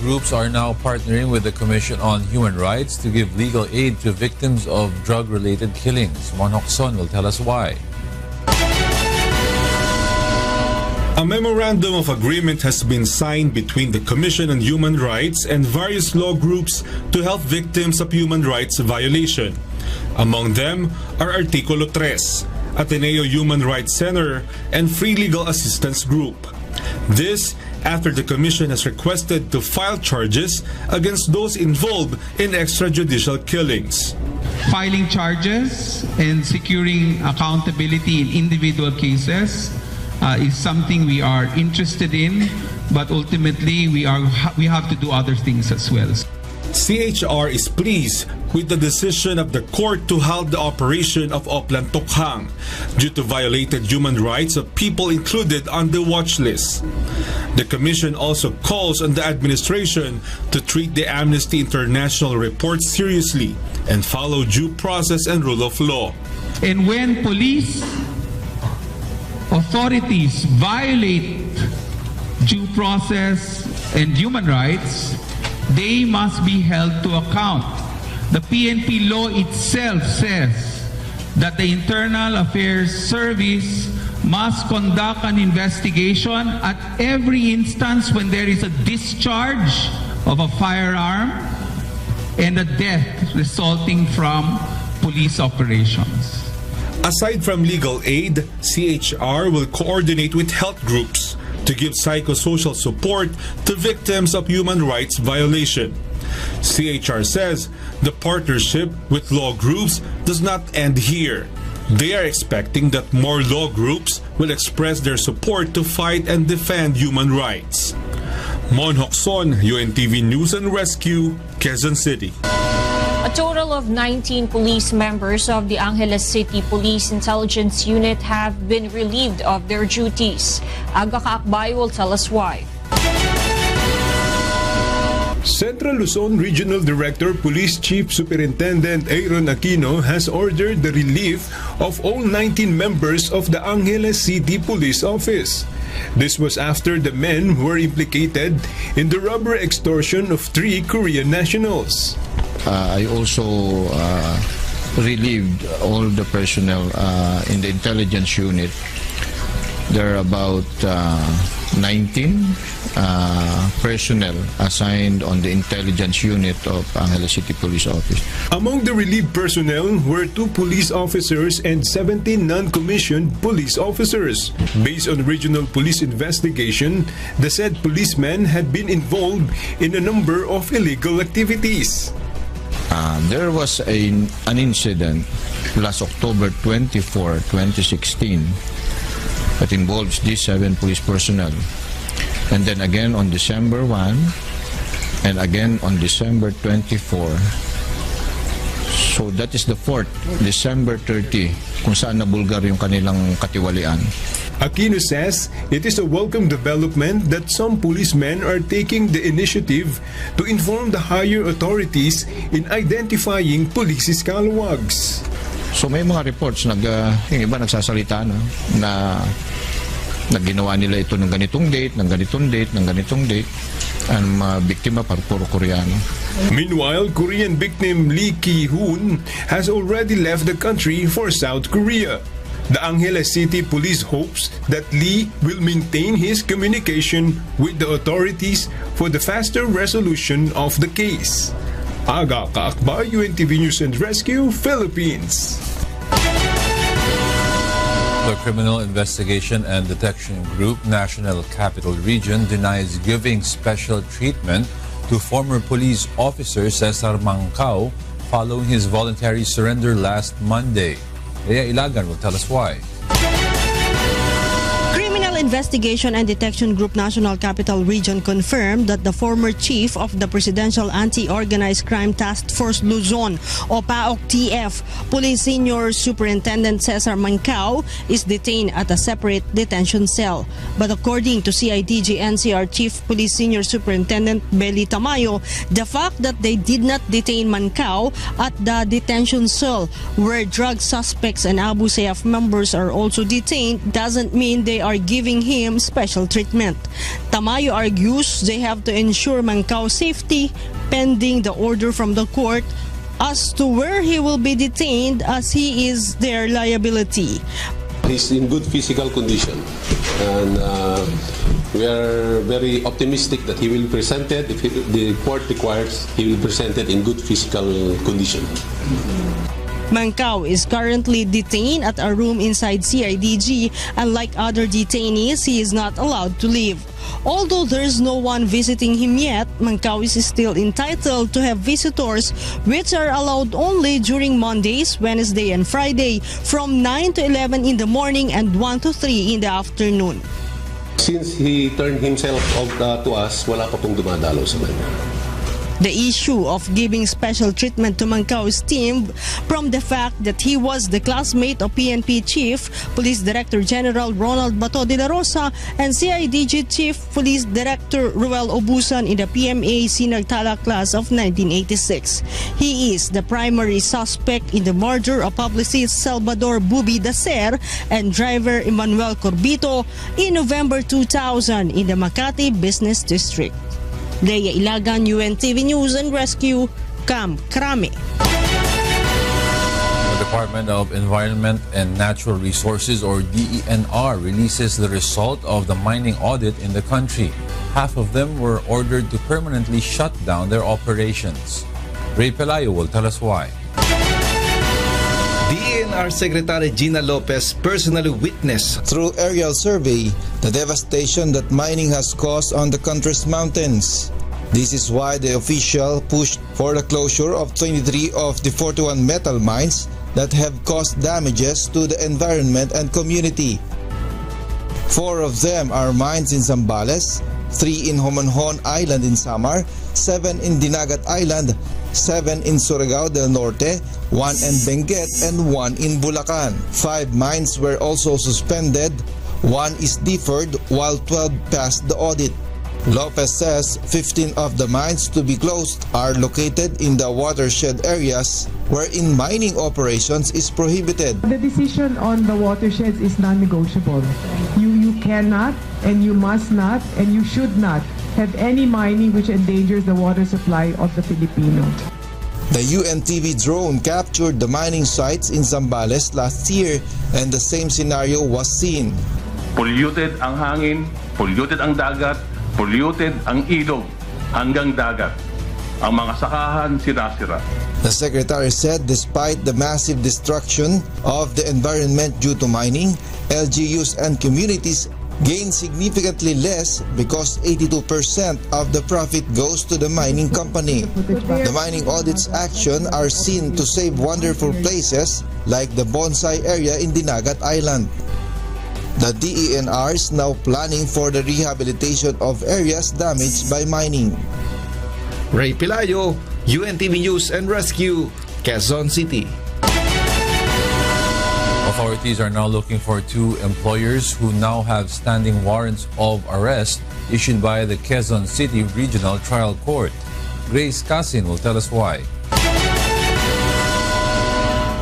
groups are now partnering with the Commission on Human Rights to give legal aid to victims of drug-related killings. Monhokson will tell us why. A memorandum of agreement has been signed between the Commission on Human Rights and various law groups to help victims of human rights violation. Among them are Artikulo 3, Ateneo Human Rights Center, and Free Legal Assistance Group. This after the Commission has requested to file charges against those involved in extrajudicial killings. Filing charges and securing accountability in individual cases is something we are interested in, but ultimately we have to do other things as well. CHR is pleased with the decision of the court to halt the operation of Oplan Tokhang due to violated human rights of people included on the watch list. The Commission also calls on the administration to treat the Amnesty International report seriously and follow due process and rule of law. And when police authorities violate due process and human rights, they must be held to account. The PNP law itself says that the Internal Affairs Service must conduct an investigation at every instance when there is a discharge of a firearm and a death resulting from police operations. Aside from legal aid, CHR will coordinate with health groups to give psychosocial support to victims of human rights violation. CHR says the partnership with law groups does not end here. They are expecting that more law groups will express their support to fight and defend human rights. Monhokson, UNTV News and Rescue, Quezon City. A total of 19 police members of the Angeles City Police Intelligence Unit have been relieved of their duties. Aga Kaakbay will tell us why. Central Luzon Regional Director Police Chief Superintendent Aaron Aquino has ordered the relief of all 19 members of the Angeles City Police Office. This was after the men were implicated in the robbery extortion of 3 Korean nationals. I also relieved all the personnel in the intelligence unit. There are about 19 personnel assigned on the intelligence unit of Angeles City Police Office. Among the relieved personnel were 2 police officers and 17 non-commissioned police officers. Based on regional police investigation, the said policemen had been involved in a number of illegal activities. There was an incident last October 24, 2016 that involves these 7 police personnel. And then again on December 1 and again on December 24. So that is the 4th, December 30, kung saan nabulgar yung kanilang katiwalian. Aquino says it is a welcome development that some policemen are taking the initiative to inform the higher authorities in identifying police scalawags. So may mga reports, yung iba nagsasalita na ginawa nila ito ng ganitong date, ng ganitong date, ng ganitong date. Ang mga biktima puro Koreano. Meanwhile, Korean victim Lee Ki-hoon has already left the country for South Korea. The Angeles City Police hopes that Lee will maintain his communication with the authorities for the faster resolution of the case. Aga Kaakbay, UNTV News and Rescue, Philippines. The Criminal Investigation and Detection Group National Capital Region denies giving special treatment to former police officer Cesar Mancao following his voluntary surrender last Monday. Rhea Ilagan will tell us why. Investigation and Detection Group National Capital Region confirmed that the former chief of the Presidential Anti-Organized Crime Task Force Luzon, o PAOK-TF, Police Senior Superintendent Cesar Mancao, is detained at a separate detention cell. But according to CIDG NCR Chief Police Senior Superintendent Belly Tamayo, the fact that they did not detain Mancao at the detention cell where drug suspects and Abu Sayyaf members are also detained doesn't mean they are giving giving him special treatment. Tamayo argues they have to ensure Mangkao's safety pending the order from the court as to where he will be detained, as he is their liability. He's in good physical condition, and we are very optimistic that he will be presented, if the court requires, he will be presented in good physical condition. Mangkao is currently detained at a room inside CIDG, and like other detainees, he is not allowed to leave. Although there is no one visiting him yet, Mangkao is still entitled to have visitors, which are allowed only during Mondays, Wednesday, and Friday from 9 to 11 in the morning and 1 to 3 in the afternoon. Since he turned himself out to us, wala pa pong dumadalo sa kanya. The issue of giving special treatment to Mangkao stemmed from the fact that he was the classmate of PNP Chief Police Director General Ronald Bato de la Rosa and CIDG Chief Police Director Ruel Obusan in the PMA Sinagtala class of 1986. He is the primary suspect in the murder of publicist Salvador Bubi Dacer and driver Emmanuel Corbito in November 2000 in the Makati Business District. Leia Ilagan, UNTV News and Rescue, Camp Crame. The Department of Environment and Natural Resources, or DENR, releases the result of the mining audit in the country. Half of them were ordered to permanently shut down their operations. Ray Pelayo will tell us why. DENR Secretary Gina Lopez personally witnessed through aerial survey the devastation that mining has caused on the country's mountains. This is why the official pushed for the closure of 23 of the 41 metal mines that have caused damages to the environment and community. 4 of them are mines in Zambales, 3 in Homonhon Island in Samar, 7 in Dinagat Island, 7 in Surigao del Norte, 1 in Benguet, and 1 in Bulacan. 5 mines were also suspended, 1 is deferred, while 12 passed the audit. Lopez says 15 of the mines to be closed are located in the watershed areas wherein mining operations is prohibited. The decision on the watersheds is non-negotiable. You cannot and you must not and you should not have any mining which endangers the water supply of the Filipino. The UNTV drone captured the mining sites in Zambales last year, and the same scenario was seen. Polluted ang hangin, polluted ang dagat, polluted ang ilog hanggang dagat. Ang mga sakahan sira-sira. The secretary said despite the massive destruction of the environment due to mining, LGUs and communities gain significantly less because 82% of the profit goes to the mining company. The mining audit's action are seen to save wonderful places like the bonsai area in Dinagat Island. The DENR is now planning for the rehabilitation of areas damaged by mining. Ray Pelayo, UNTV News and Rescue, Quezon City. Authorities are now looking for 2 employers who now have standing warrants of arrest issued by the Quezon City Regional Trial Court. Grace Casin will tell us why.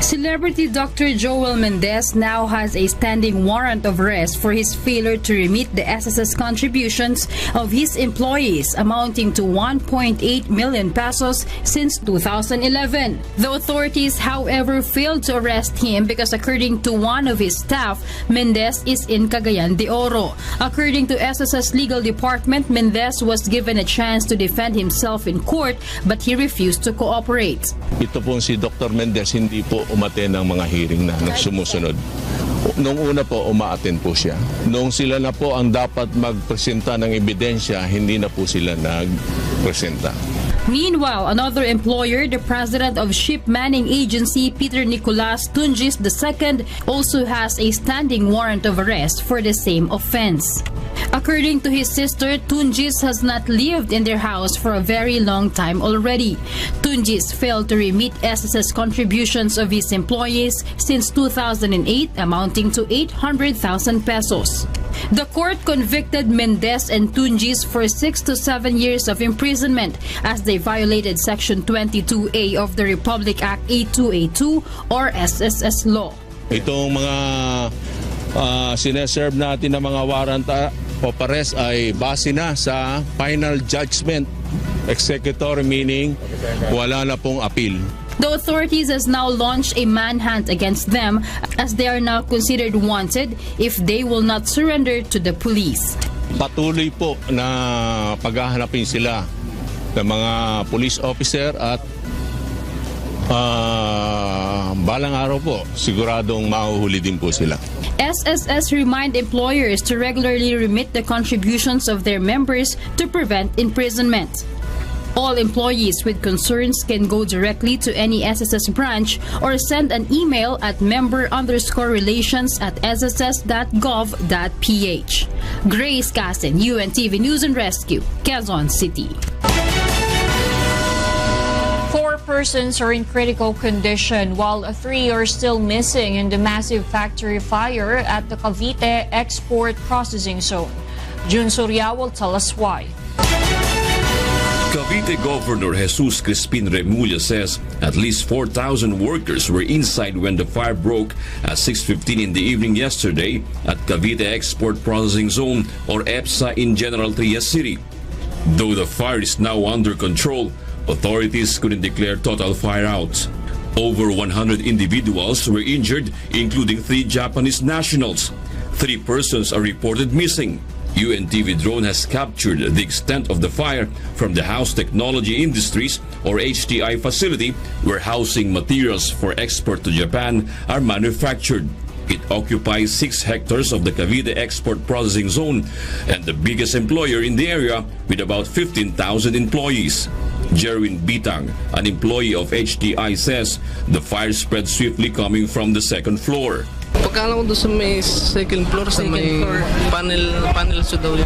Celebrity Dr. Joel Mendez now has a standing warrant of arrest for his failure to remit the SSS contributions of his employees amounting to 1.8 million pesos since 2011. The authorities, however, failed to arrest him because, according to one of his staff, Mendez is in Cagayan de Oro. According to SSS Legal Department, Mendez was given a chance to defend himself in court, but he refused to cooperate. Ito pong si Dr. Mendez hindi po umaten ng mga hearing na sumusunod. Nung una po, umaaten po siya. Nung sila na po ang dapat magpresenta ng ebidensya, hindi na po sila nagpresenta. Meanwhile, another employer, the president of Ship Manning Agency, Peter Nicolas Tunjis II, also has a standing warrant of arrest for the same offense. According to his sister, Tunjis has not lived in their house for a very long time already. Tunjis failed to remit SSS contributions of his employees since 2008, amounting to 800,000 pesos. The court convicted Mendez and Tunjis for 6 to 7 years of imprisonment as they violated Section 22A of the Republic Act 8282 or SSS law. Itong mga sineserve natin ng mga warrant of arrest ay base na sa final judgment. Executory meaning wala na pong appeal. The authorities has now launched a manhunt against them as they are now considered wanted if they will not surrender to the police. Patuloy po na paghahanapin sila ng mga police officer at balang araw po siguradong mahuhuli din po sila. SSS remind employers to regularly remit the contributions of their members to prevent imprisonment. All employees with concerns can go directly to any SSS branch or send an email at member_relations@sss.gov.ph. Grace Caston, UNTV News and Rescue, Quezon City. 4 persons are in critical condition while 3 are still missing in the massive factory fire at the Cavite Export Processing Zone. June Surya will tell us why. Cavite Governor Jesus Crispin Remulla says at least 4,000 workers were inside when the fire broke at 6:15 in the evening yesterday at Cavite Export Processing Zone or EPSA in General Trias City. Though the fire is now under control, authorities couldn't declare total fire out. Over 100 individuals were injured, including 3 Japanese nationals. 3 persons are reported missing. UNTV drone has captured the extent of the fire from the House Technology Industries or HTI facility where housing materials for export to Japan are manufactured. It occupies 6 hectares of the Cavite Export Processing Zone and the biggest employer in the area with about 15,000 employees. Jerwin Bitang, an employee of HTI, says the fire spread swiftly coming from the second floor. Pagkala ko doon sa may second floor, sa may panel so daw yun.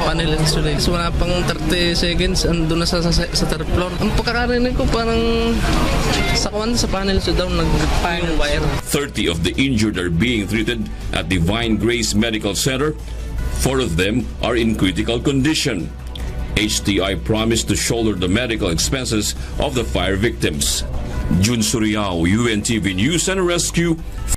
Panel installation. So wala pang 30 seconds, andun na sa third floor. Ang pagkakarinig ko parang sa panel so daw nag-final wire. 30 of the injured are being treated at Divine Grace Medical Center. 4 of them are in critical condition. HTI promised to shoulder the medical expenses of the fire victims. June Suriao, UNTV News and Rescue.